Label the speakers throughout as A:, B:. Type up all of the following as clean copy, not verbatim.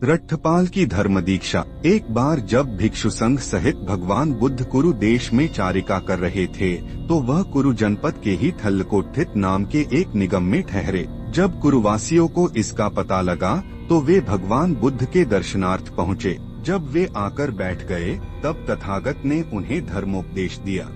A: रट्ठपाल की धर्म दीक्षा। एक बार जब भिक्षु संघ सहित भगवान बुद्ध कुरु देश में चारिका कर रहे थे, तो वह कुरु जनपद के ही थल्लकोट्ठित नाम के एक निगम में ठहरे। जब कुरुवासियों को इसका पता लगा, तो वे भगवान बुद्ध के दर्शनार्थ पहुँचे। जब वे आकर बैठ गए, तब तथागत ने उन्हें धर्मोपदेश दिया।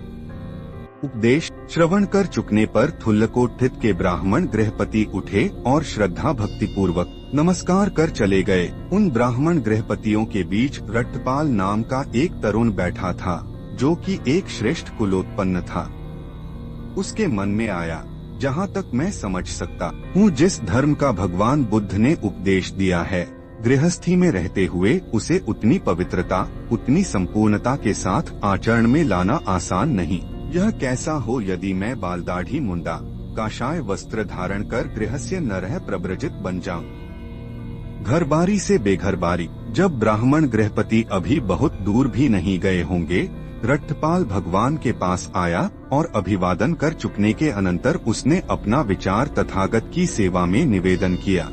A: उपदेश श्रवण कर चुकने पर थुल्लकोट्ठित के ब्राह्मण गृहपति उठे और श्रद्धा भक्ति पूर्वक नमस्कार कर चले गए। उन ब्राह्मण गृहपतियों के बीच रट्ठपाल नाम का एक तरुण बैठा था, जो कि एक श्रेष्ठ कुलोत्पन्न था। उसके मन में आया, जहाँ तक मैं समझ सकता हूँ, जिस धर्म का भगवान बुद्ध ने उपदेश दिया है, गृहस्थी में रहते हुए उसे उतनी पवित्रता, उतनी संपूर्णता के साथ आचरण में लाना आसान नहीं। यह कैसा हो यदि मैं बाल दाढ़ी मुंडा काशाय वस्त्र धारण कर गृहस्य नरह प्रव्रजित बन जाऊं। घरबारी से बेघरबारी। जब ब्राह्मण गृहपति अभी बहुत दूर भी नहीं गए होंगे, रट्ठपाल भगवान के पास आया और अभिवादन कर चुकने के अनंतर उसने अपना विचार तथागत की सेवा में निवेदन किया।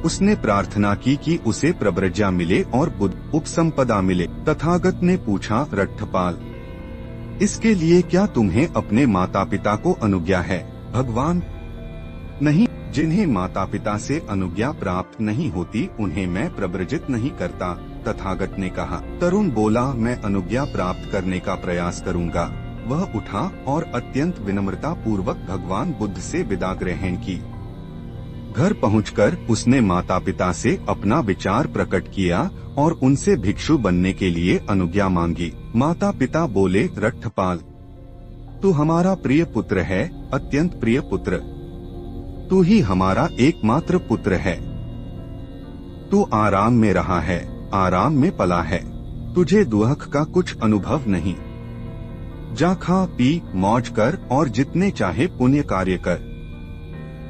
A: उसने प्रार्थना की कि उसे प्रव्रज्या मिले और बुद्ध उपसंपदा मिले। तथागत ने पूछा, रट्ठपाल, इसके लिए क्या तुम्हें अपने माता पिता को अनुज्ञा है? भगवान, नहीं, जिन्हें माता पिता से अनुज्ञा प्राप्त नहीं होती उन्हें मैं प्रव्रजित नहीं करता। तथागत ने कहा। तरुण बोला, मैं अनुज्ञा प्राप्त करने का प्रयास करूंगा। वह उठा और अत्यंत विनम्रता पूर्वक भगवान बुद्ध से विदा ग्रहण की। घर पहुंचकर उसने माता पिता से अपना विचार प्रकट किया और उनसे भिक्षु बनने के लिए अनुज्ञा मांगी। माता पिता बोले, रट्ठपाल, तू हमारा प्रिय पुत्र है, अत्यंत प्रिय पुत्र। तू ही हमारा एकमात्र पुत्र है। तू आराम में रहा है, आराम में पला है। तुझे दुख का कुछ अनुभव नहीं। जा खा पी मौज कर और जितने चाहे पुण्य कार्य कर।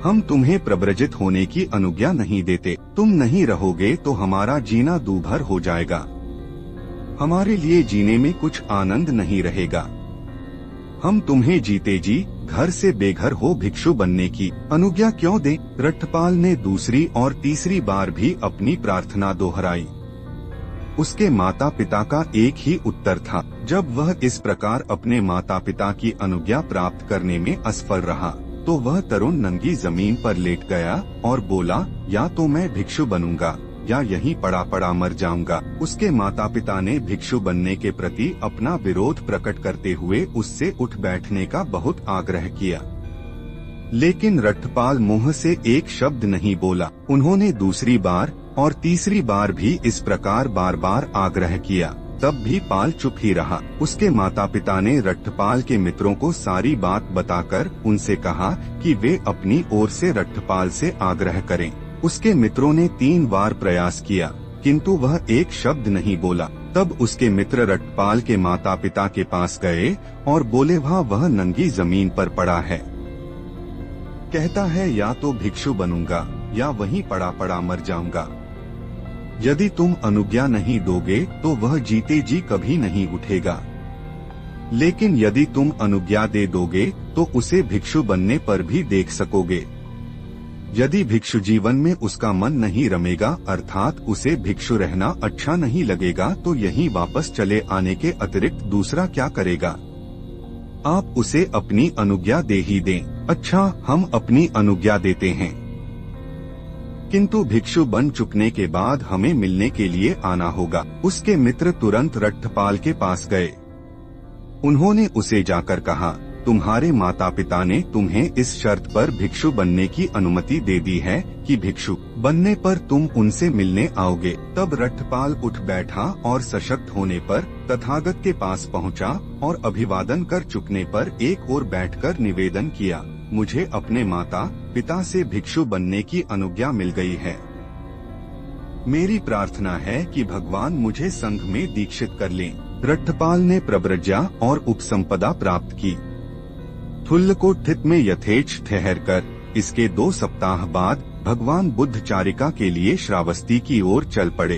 A: हम तुम्हें प्रव्रजित होने की अनुज्ञा नहीं देते। तुम नहीं रहोगे तो हमारा जीना दूभर हो जाएगा। हमारे लिए जीने में कुछ आनंद नहीं रहेगा। हम तुम्हें जीते जी घर से बेघर हो भिक्षु बनने की अनुज्ञा क्यों दें? रट्ठपाल ने दूसरी और तीसरी बार भी अपनी प्रार्थना दोहराई। उसके माता पिता का एक ही उत्तर था। जब वह इस प्रकार अपने माता पिता की अनुज्ञा प्राप्त करने में असफल रहा, तो वह तरुण नंगी जमीन पर लेट गया और बोला, या तो मैं भिक्षु बनूंगा या यहीं पड़ा पड़ा मर जाऊंगा। उसके माता पिता ने भिक्षु बनने के प्रति अपना विरोध प्रकट करते हुए उससे उठ बैठने का बहुत आग्रह किया, लेकिन रट्ठपाल मुंह से एक शब्द नहीं बोला। उन्होंने दूसरी बार और तीसरी बार भी इस प्रकार बार बार आग्रह किया, तब भी पाल चुप ही रहा। उसके माता पिता ने रट्ठपाल के मित्रों को सारी बात बताकर उनसे कहा कि वे अपनी ओर से रट्ठपाल से आग्रह करें। उसके मित्रों ने 3 बार प्रयास किया, किंतु वह एक शब्द नहीं बोला। तब उसके मित्र रट्ठपाल के माता पिता के पास गए और बोले, वह नंगी जमीन पर पड़ा है, कहता है या तो भिक्षु बनूंगा या वहीं पड़ा पड़ा मर जाऊंगा। यदि तुम अनुज्ञा नहीं दोगे तो वह जीते जी कभी नहीं उठेगा, लेकिन यदि तुम अनुज्ञा दे दोगे तो उसे भिक्षु बनने पर भी देख सकोगे। यदि भिक्षु जीवन में उसका मन नहीं रमेगा, अर्थात उसे भिक्षु रहना अच्छा नहीं लगेगा, तो यहीं वापस चले आने के अतिरिक्त दूसरा क्या करेगा? आप उसे अपनी अनुज्ञा दे ही दें। अच्छा, हम अपनी अनुज्ञा देते हैं, किंतु भिक्षु बन चुकने के बाद हमें मिलने के लिए आना होगा। उसके मित्र तुरंत रट्ठपाल के पास गए। उन्होंने उसे जाकर कहा, तुम्हारे माता पिता ने तुम्हें इस शर्त पर भिक्षु बनने की अनुमति दे दी है कि भिक्षु बनने पर तुम उनसे मिलने आओगे। तब रट्ठपाल उठ बैठा और सशक्त होने पर तथागत के पास पहुंचा और अभिवादन कर चुकने पर एक ओर बैठकर निवेदन किया, मुझे अपने माता पिता से भिक्षु बनने की अनुज्ञा मिल गई है। मेरी प्रार्थना है कि भगवान मुझे संघ में दीक्षित कर लें। रट्ठपाल ने प्रव्रज्या और उपसंपदा प्राप्त की। थुल्लकोट्ठित में यथेच्छ ठहरकर इसके 2 सप्ताह बाद भगवान बुद्ध चारिका के लिए श्रावस्ती की ओर चल पड़े।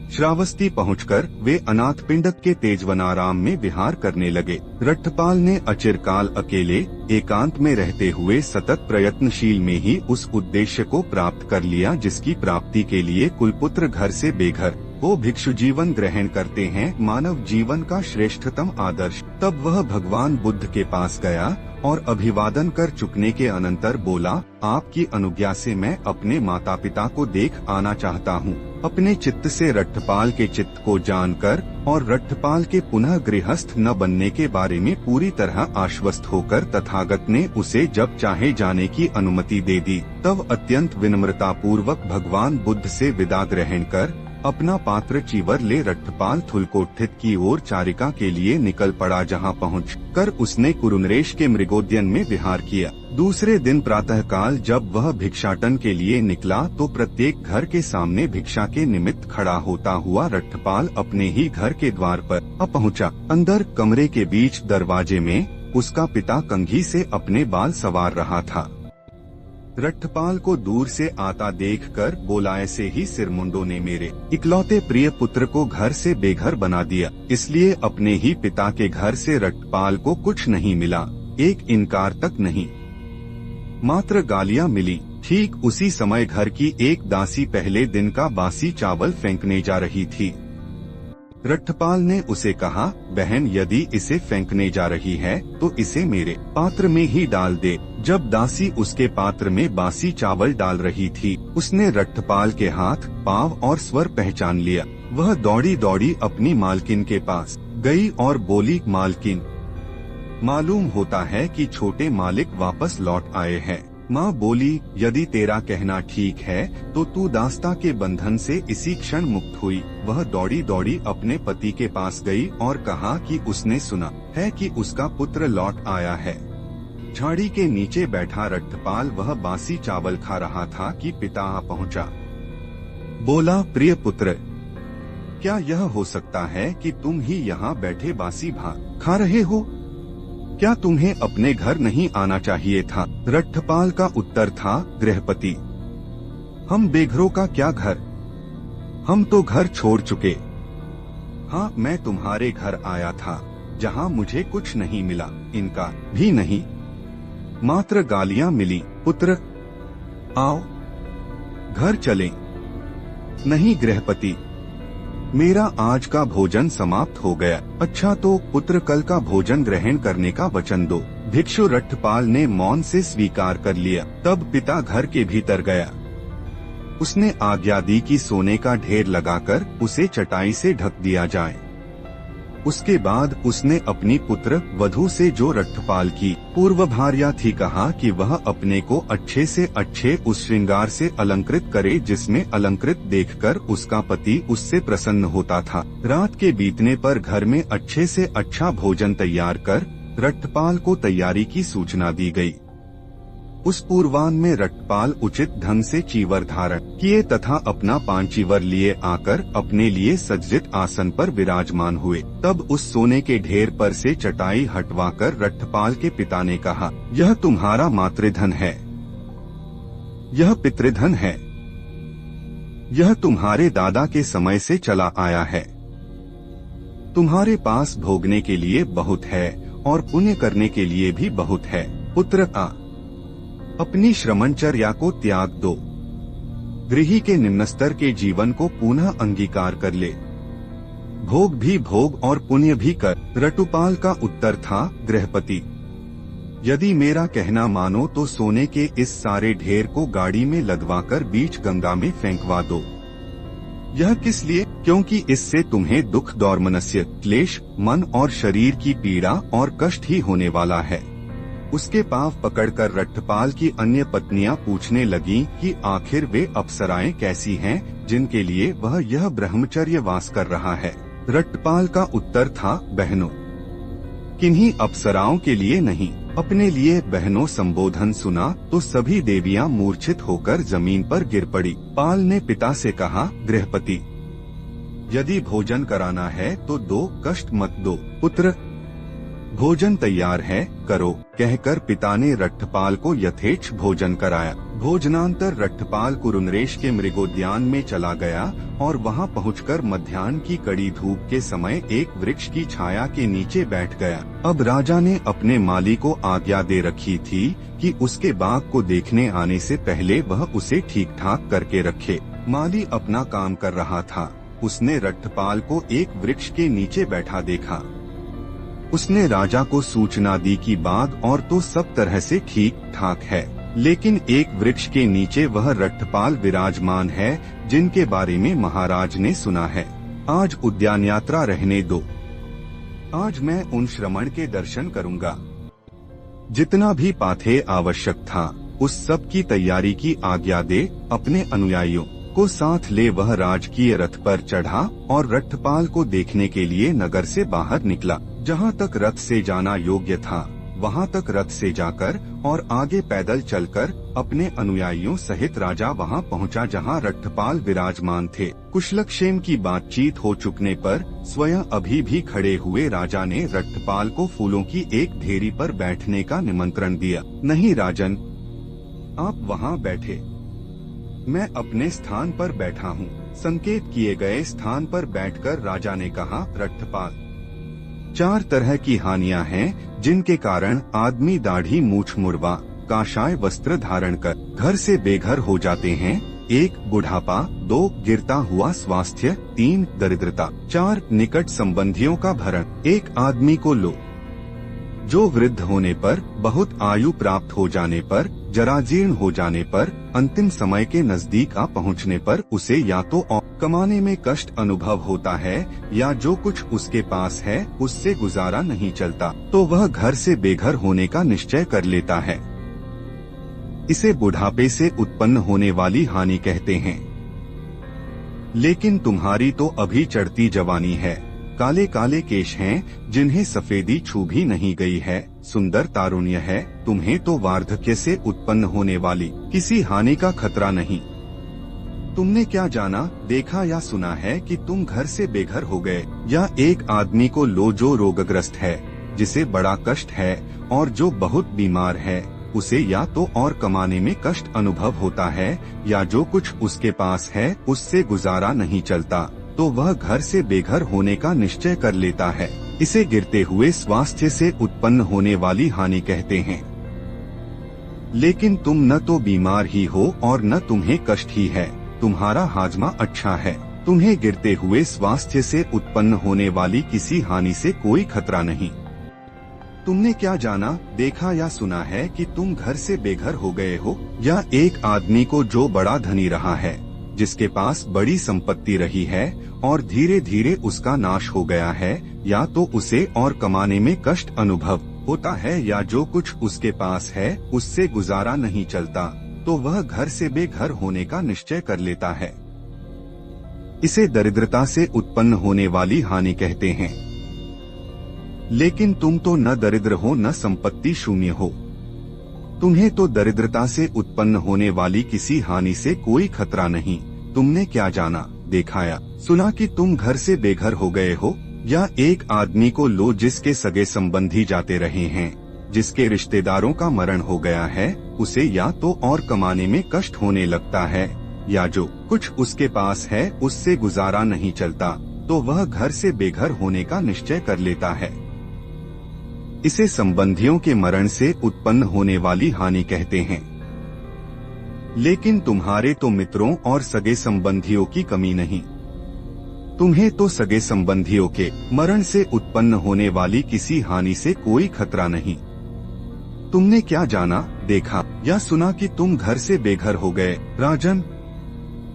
A: श्रावस्ती पहुंचकर वे अनाथ पिंडक के तेजवनाराम में विहार करने लगे। रट्टपाल ने अचिरकाल अकेले एकांत में रहते हुए सतत प्रयत्नशील में ही उस उद्देश्य को प्राप्त कर लिया जिसकी प्राप्ति के लिए कुलपुत्र घर से बेघर वो भिक्षु जीवन ग्रहण करते हैं, मानव जीवन का श्रेष्ठतम आदर्श। तब वह भगवान बुद्ध के पास गया और अभिवादन कर चुकने के अनंतर बोला, आपकी अनुज्ञा से मैं अपने माता पिता को देख आना चाहता हूँ। अपने चित्त से रट्टपाल के चित्त को जानकर और रट्टपाल के पुनः गृहस्थ न बनने के बारे में पूरी तरह आश्वस्त होकर तथागत ने उसे जब चाहे जाने की अनुमति दे दी। तब अत्यंत विनम्रता पूर्वक भगवान बुद्ध से विदा ग्रहण कर अपना पात्र चीवर ले रट्टपाल थुलकोठित की ओर चारिका के लिए निकल पड़ा, जहाँ पहुंचकर उसने कुरुनरेश के मृगोद्यान में विहार किया। दूसरे दिन प्रातःकाल जब वह भिक्षाटन के लिए निकला तो प्रत्येक घर के सामने भिक्षा के निमित्त खड़ा होता हुआ रट्टपाल अपने ही घर के द्वार पर आ पहुँचा। अंदर कमरे के बीच दरवाजे में उसका पिता कंघी से अपने बाल संवार रहा था। रट्टपाल को दूर से आता देखकर बोला, ऐसे ही सिरमुंडों ने मेरे इकलौते प्रिय पुत्र को घर से बेघर बना दिया। इसलिए अपने ही पिता के घर से रट्टपाल को कुछ नहीं मिला, एक इनकार तक नहीं, मात्र गालियां मिली। ठीक उसी समय घर की एक दासी पहले दिन का बासी चावल फेंकने जा रही थी। रट्टपाल ने उसे कहा, बहन यदि इसे फेंकने जा रही है तो इसे मेरे पात्र में ही डाल दे। जब दासी उसके पात्र में बासी चावल डाल रही थी उसने रट्टपाल के हाथ, पाँव और स्वर पहचान लिया। वह दौड़ी दौड़ी अपनी मालकिन के पास गई और बोली, मालकिन मालूम होता है कि छोटे मालिक वापस लौट आए हैं। माँ बोली, यदि तेरा कहना ठीक है तो तू दास्ता के बंधन से इसी क्षण मुक्त हुई। वह दौड़ी दौड़ी अपने पति के पास गई और कहा कि उसने सुना है कि उसका पुत्र लौट आया है। झाड़ी के नीचे बैठा रट्टपाल वह बासी चावल खा रहा था कि पिता आ पहुँचा। बोला, प्रिय पुत्र, क्या यह हो सकता है कि तुम ही यहाँ बैठे बासी भात खा रहे हो? क्या तुम्हें अपने घर नहीं आना चाहिए था? रट्टपाल का उत्तर था, गृहपति, हम बेघरों का क्या घर, हम तो घर छोड़ चुके। हाँ, मैं तुम्हारे घर आया था जहाँ मुझे कुछ नहीं मिला, इनका भी नहीं, मात्र गालियाँ मिली। पुत्र आओ घर चलें। नहीं गृहपति, मेरा आज का भोजन समाप्त हो गया। अच्छा तो पुत्र कल का भोजन ग्रहण करने का वचन दो। भिक्षु रट्टपाल ने मौन से स्वीकार कर लिया। तब पिता घर के भीतर गया। उसने आज्ञा दी कि सोने का ढेर लगाकर उसे चटाई से ढक दिया जाए। उसके बाद उसने अपनी पुत्र वधू से, जो रट्टपाल की पूर्व भार्या थी, कहा कि वह अपने को अच्छे से अच्छे उस श्रृंगार से अलंकृत करे जिसमें अलंकृत देखकर उसका पति उससे प्रसन्न होता था। रात के बीतने पर घर में अच्छे से अच्छा भोजन तैयार कर रट्टपाल को तैयारी की सूचना दी गई। उस पूर्वाह्न में रट्टपाल उचित ढंग से चीवर धारण किए तथा अपना पांचीवर लिए आकर अपने लिए सज्जित आसन पर विराजमान हुए। तब उस सोने के ढेर पर से चटाई हटवाकर रट्टपाल के पिता ने कहा, यह तुम्हारा मातृधन है, यह पितृधन है, यह तुम्हारे दादा के समय से चला आया है। तुम्हारे पास भोगने के लिए बहुत है और पुण्य करने के लिए भी बहुत है। पुत्र अपनी श्रमणचर्या को त्याग दो, गृही के निम्न स्तर के जीवन को पुनः अंगीकार कर ले, भोग भी भोग और पुण्य भी कर। रट्टपाल का उत्तर था, गृहपति, यदि मेरा कहना मानो तो सोने के इस सारे ढेर को गाड़ी में लदवाकर बीच गंगा में फेंकवा दो। यह किस लिए? क्योंकि इससे तुम्हें दुख, दौर्मनस्य, क्लेश, मन और शरीर की पीड़ा और कष्ट ही होने वाला है। उसके पांव पकड़कर रट्टपाल की अन्य पत्नियां पूछने लगीं कि आखिर वे अप्सराएं कैसी हैं जिनके लिए वह यह ब्रह्मचर्य वास कर रहा है। रट्टपाल का उत्तर था, बहनों, किन्हीं अप्सराओं के लिए नहीं, अपने लिए। बहनों संबोधन सुना तो सभी देवियां मूर्छित होकर जमीन पर गिर पड़ी। पाल ने पिता से कहा, गृहपति, यदि भोजन कराना है तो दो, कष्ट मत दो। पुत्र, भोजन तैयार है, करो। कहकर पिता ने रट्ठपाल को यथेच्छ भोजन कराया। भोजनांतर रट्ठपाल कुरुनरेश के मृगोद्यान में चला गया और वहां पहुंचकर मध्याह्न की कड़ी धूप के समय एक वृक्ष की छाया के नीचे बैठ गया। अब राजा ने अपने माली को आज्ञा दे रखी थी कि उसके बाग को देखने आने से पहले वह उसे ठीक ठाक करके रखे। माली अपना काम कर रहा था। उसने रट्ठपाल को एक वृक्ष के नीचे बैठा देखा। उसने राजा को सूचना दी कि बाग और तो सब तरह से ठीक ठाक है, लेकिन एक वृक्ष के नीचे वह रट्ठपाल विराजमान है जिनके बारे में महाराज ने सुना है। आज उद्यान यात्रा रहने दो। आज मैं उन श्रमण के दर्शन करूंगा। जितना भी पाथे आवश्यक था उस सब की तैयारी की आज्ञा दे। अपने अनुयायियों को साथ ले वह राजकीय रथ पर चढ़ा और रट्ठपाल को देखने के लिए नगर से बाहर निकला। जहाँ तक रथ से जाना योग्य था वहाँ तक रथ से जाकर और आगे पैदल चलकर अपने अनुयायियों सहित राजा वहाँ पहुँचा जहाँ रट्ठपाल विराजमान थे। कुशलक्षेम की बातचीत हो चुकने पर स्वयं अभी भी खड़े हुए राजा ने रट्ठपाल को फूलों की एक ढेरी पर बैठने का निमंत्रण दिया। नहीं राजन, आप वहाँ बैठे, मैं अपने स्थान पर बैठा हूँ। संकेत किए गए स्थान पर बैठकर राजा ने कहा, रट्ठपाल, 4 तरह की हानियां हैं जिनके कारण आदमी दाढ़ी मूछ मुड़वा काशाय वस्त्र धारण कर घर से बेघर हो जाते हैं। 1 बुढ़ापा, 2 गिरता हुआ स्वास्थ्य, 3 दरिद्रता, 4 निकट संबंधियों का भरण। एक आदमी को लो जो वृद्ध होने पर, बहुत आयु प्राप्त हो जाने पर, जराजीर्ण हो जाने पर, अंतिम समय के नजदीक आ पहुँचने पर उसे या तो कमाने में कष्ट अनुभव होता है या जो कुछ उसके पास है उससे गुजारा नहीं चलता तो वह घर से बेघर होने का निश्चय कर लेता है। इसे बुढ़ापे से उत्पन्न होने वाली हानि कहते हैं। लेकिन तुम्हारी तो अभी चढ़ती जवानी है, काले काले केश हैं जिन्हें सफेदी छू भी नहीं गई है, सुंदर तारुण्य है, तुम्हें तो वार्धक्य से उत्पन्न होने वाली किसी हानि का खतरा नहीं। तुमने क्या जाना, देखा या सुना है कि तुम घर से बेघर हो गए? या एक आदमी को लो जो रोगग्रस्त है, जिसे बड़ा कष्ट है और जो बहुत बीमार है, उसे या तो और कमाने में कष्ट अनुभव होता है या जो कुछ उसके पास है उससे गुजारा नहीं चलता तो वह घर से बेघर होने का निश्चय कर लेता है। इसे गिरते हुए स्वास्थ्य से उत्पन्न होने वाली हानि कहते हैं। लेकिन तुम न तो बीमार ही हो और न तुम्हें कष्ट ही है, तुम्हारा हाजमा अच्छा है, तुम्हें गिरते हुए स्वास्थ्य से उत्पन्न होने वाली किसी हानि से कोई खतरा नहीं। तुमने क्या जाना, देखा या सुना है कि तुम घर से बेघर हो गए हो? या एक आदमी को जो बड़ा धनी रहा है, जिसके पास बड़ी संपत्ति रही है और धीरे धीरे उसका नाश हो गया है, या तो उसे और कमाने में कष्ट अनुभव होता है या जो कुछ उसके पास है उससे गुजारा नहीं चलता तो वह घर से बेघर होने का निश्चय कर लेता है। इसे दरिद्रता से उत्पन्न होने वाली हानि कहते हैं। लेकिन तुम तो न दरिद्र हो न संपत्ति शून्य हो, तुम्हें तो दरिद्रता से उत्पन्न होने वाली किसी हानि से कोई खतरा नहीं। तुमने क्या जाना, देखा या सुना कि तुम घर से बेघर हो गए हो? या एक आदमी को लो जिसके सगे संबंधी जाते रहे हैं, जिसके रिश्तेदारों का मरण हो गया है, उसे या तो और कमाने में कष्ट होने लगता है या जो कुछ उसके पास है उससे गुजारा नहीं चलता तो वह घर से बेघर होने का निश्चय कर लेता है। इसे संबंधियों के मरण से उत्पन्न होने वाली हानि कहते हैं। लेकिन तुम्हारे तो मित्रों और सगे संबंधियों की कमी नहीं, तुम्हें तो सगे संबंधियों के मरण से उत्पन्न होने वाली किसी हानि से कोई खतरा नहीं। तुमने क्या जाना, देखा या सुना कि तुम घर से बेघर हो गए? राजन,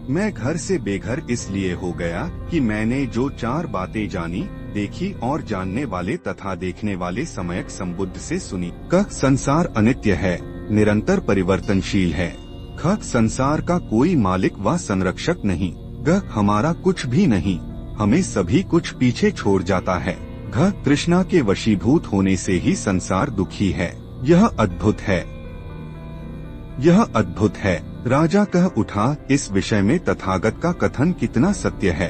A: मैं घर से बेघर इसलिए हो गया कि मैंने जो 4 बातें जानी, देखी और जानने वाले तथा देखने वाले सम्यक संबुद्ध से सुनी। क, संसार अनित्य है, निरंतर परिवर्तनशील है। ख, संसार का कोई मालिक व संरक्षक नहीं। ग, हमारा कुछ भी नहीं, हमें सभी कुछ पीछे छोड़ जाता है। घ, तृष्णा के वशीभूत होने से ही संसार दुखी है। यह अद्भुत है, यह अद्भुत है। राजा कह उठा, इस विषय में तथागत का कथन कितना सत्य है।